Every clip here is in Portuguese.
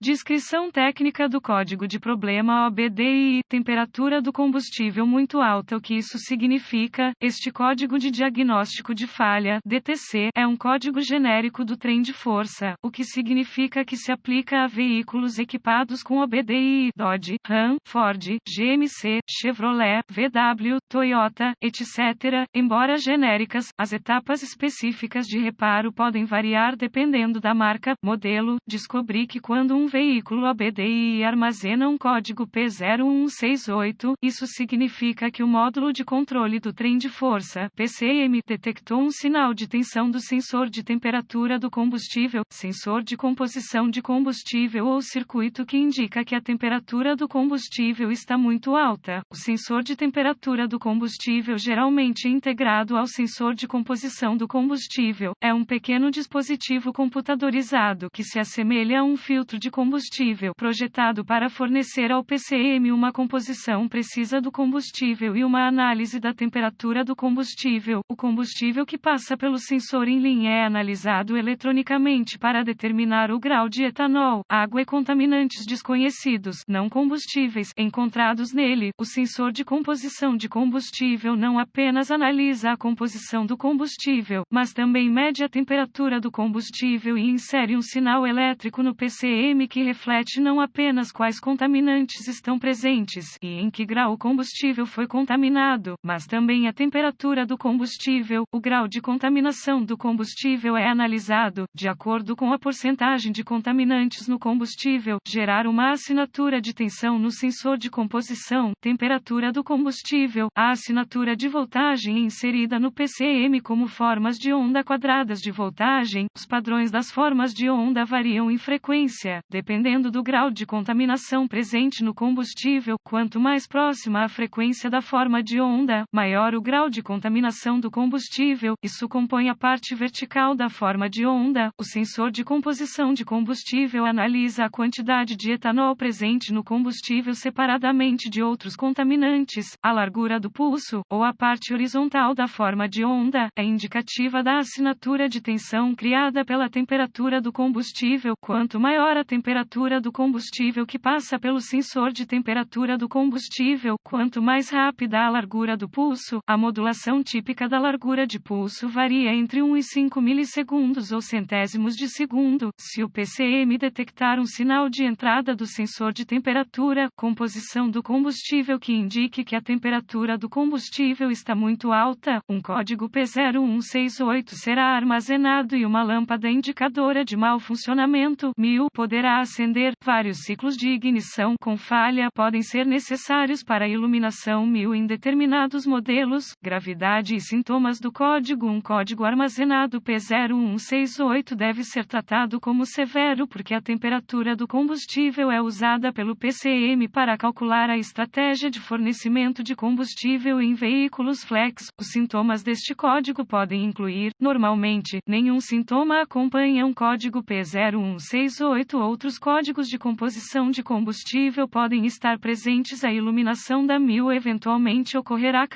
Descrição técnica do código de problema OBDI, temperatura do combustível muito alta. O que isso significa? Este código de diagnóstico de falha, DTC, é um código genérico do trem de força, o que significa que se aplica a veículos equipados com OBDI, Dodge, Ram, Ford, GMC, Chevrolet, VW, Toyota, etc. Embora genéricas, as etapas específicas de reparo podem variar dependendo da marca, modelo. Descobri que quando um veículo OBDI armazena um código P0168, isso significa que o módulo de controle do trem de força, PCM, detectou um sinal de tensão do sensor de temperatura do combustível, sensor de composição de combustível ou circuito que indica que a temperatura do combustível está muito alta. O sensor de temperatura do combustível, geralmente integrado ao sensor de composição do combustível, é um pequeno dispositivo computadorizado que se assemelha a um filtro de combustível projetado para fornecer ao PCM uma composição precisa do combustível e uma análise da temperatura do combustível. O combustível que passa pelo sensor em linha é analisado eletronicamente para determinar o grau de etanol, água e contaminantes desconhecidos, não combustíveis, encontrados nele. O sensor de composição de combustível não apenas analisa a composição do combustível, mas também mede a temperatura do combustível e insere um sinal elétrico no PCM que reflete não apenas quais contaminantes estão presentes e em que grau o combustível foi contaminado, mas também a temperatura do combustível. O grau de contaminação do combustível é analisado, de acordo com a porcentagem de contaminantes no combustível, gerar uma assinatura de tensão no sensor de composição, temperatura do combustível. A assinatura de voltagem é inserida no PCM como formas de onda quadradas de voltagem. Os padrões das formas de onda variam em frequência, dependendo do grau de contaminação presente no combustível. Quanto mais próxima a frequência da forma de onda, maior o grau de contaminação do combustível. Isso compõe a parte vertical da forma de onda. O sensor de composição de combustível analisa a quantidade de etanol presente no combustível separadamente de outros contaminantes. A largura do pulso, ou a parte horizontal da forma de onda, é indicativa da assinatura de tensão criada pela temperatura do combustível. Quanto maior a temperatura do combustível que passa pelo sensor de temperatura do combustível, quanto mais rápida a largura do pulso. A modulação típica da largura de pulso varia entre 1 e 5 milissegundos ou centésimos de segundo. Se o PCM detectar um sinal de entrada do sensor de temperatura, composição do combustível que indique que a temperatura do combustível está muito alta, um código P0168 será armazenado e uma lâmpada indicadora de mau funcionamento, MIL, poderá acender. Vários ciclos de ignição com falha podem ser necessários para a iluminação MIL em determinados modelos. Gravidade e sintomas do código. Um código armazenado P0168 deve ser tratado como severo porque a temperatura do combustível é usada pelo PCM para calcular a estratégia de fornecimento de combustível em veículos flex. Os sintomas deste código podem incluir, normalmente, nenhum sintoma acompanha um código P0168. Outros códigos de composição de combustível podem estar presentes. A iluminação da MIL eventualmente ocorrerá.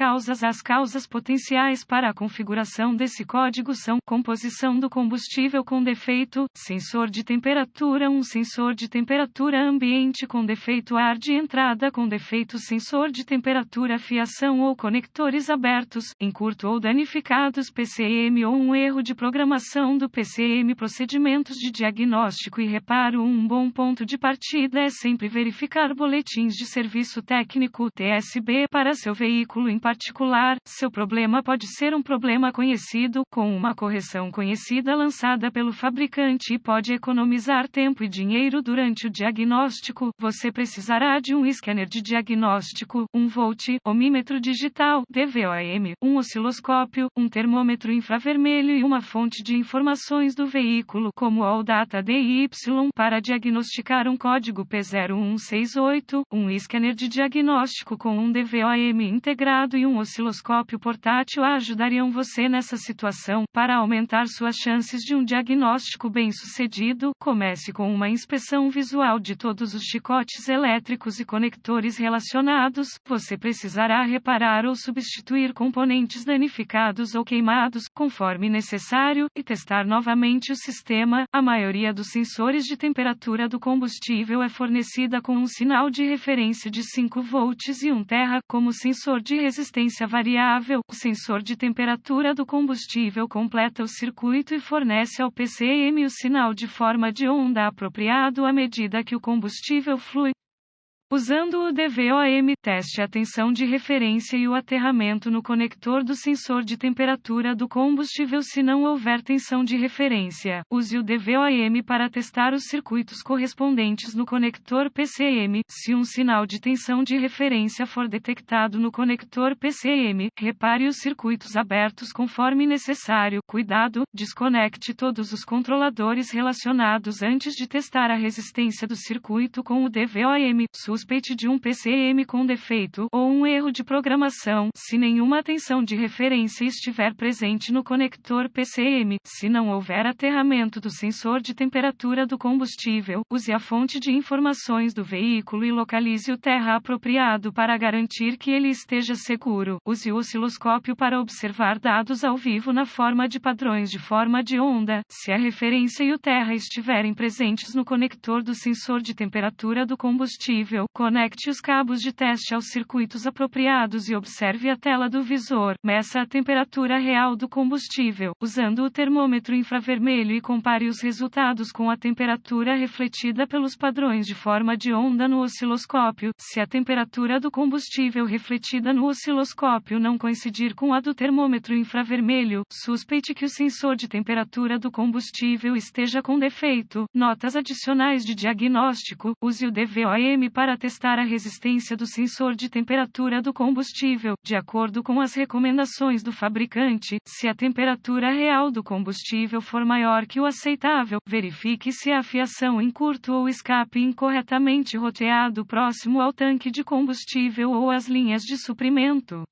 As causas potenciais para a configuração desse código são: composição do combustível com defeito, sensor de temperatura, um sensor de temperatura ambiente com defeito, ar de entrada com defeito, sensor de temperatura, fiação ou conectores abertos, encurto ou danificados, PCM ou um erro de programação do PCM. Procedimentos de diagnóstico e reparo. Um bom ponto de partida é sempre verificar boletins de serviço técnico, TSB, para seu veículo em particular. Seu problema pode ser um problema conhecido, com uma correção conhecida lançada pelo fabricante, e pode economizar tempo e dinheiro durante o diagnóstico. Você precisará de um scanner de diagnóstico, um volt, ohmímetro digital, DVOM, um osciloscópio, um termômetro infravermelho e uma fonte de informações do veículo, como o Data DY, para diagnosticar um código P0168, um scanner de diagnóstico com um DVOM integrado e um osciloscópio portátil ajudariam você nessa situação. Para aumentar suas chances de um diagnóstico bem-sucedido, comece com uma inspeção visual de todos os chicotes elétricos e conectores relacionados. Você precisará reparar ou substituir componentes danificados ou queimados, conforme necessário, e testar novamente o sistema. A maioria dos sensores de temperatura temperatura do combustível é fornecida com um sinal de referência de 5 volts e 1 terra, como sensor de resistência variável. O sensor de temperatura do combustível completa o circuito e fornece ao PCM o sinal de forma de onda apropriado à medida que o combustível flui. Usando o DVOM, teste a tensão de referência e o aterramento no conector do sensor de temperatura do combustível. Se não houver tensão de referência, use o DVOM para testar os circuitos correspondentes no conector PCM. Se um sinal de tensão de referência for detectado no conector PCM, repare os circuitos abertos conforme necessário. Cuidado, desconecte todos os controladores relacionados antes de testar a resistência do circuito com o DVOM. Suspeite de um PCM com defeito ou um erro de programação. Se nenhuma tensão de referência estiver presente no conector PCM, se não houver aterramento do sensor de temperatura do combustível, use a fonte de informações do veículo e localize o terra apropriado para garantir que ele esteja seguro. Use o osciloscópio para observar dados ao vivo na forma de padrões de forma de onda. Se a referência e o terra estiverem presentes no conector do sensor de temperatura do combustível, conecte os cabos de teste aos circuitos apropriados e observe a tela do visor. Meça a temperatura real do combustível, usando o termômetro infravermelho e compare os resultados com a temperatura refletida pelos padrões de forma de onda no osciloscópio. Se a temperatura do combustível refletida no osciloscópio não coincidir com a do termômetro infravermelho, suspeite que o sensor de temperatura do combustível esteja com defeito. Notas adicionais de diagnóstico: use o DVOM para testar a resistência do sensor de temperatura do combustível, de acordo com as recomendações do fabricante. Se a temperatura real do combustível for maior que o aceitável, verifique se a fiação em curto ou escape incorretamente roteado próximo ao tanque de combustível ou às linhas de suprimento.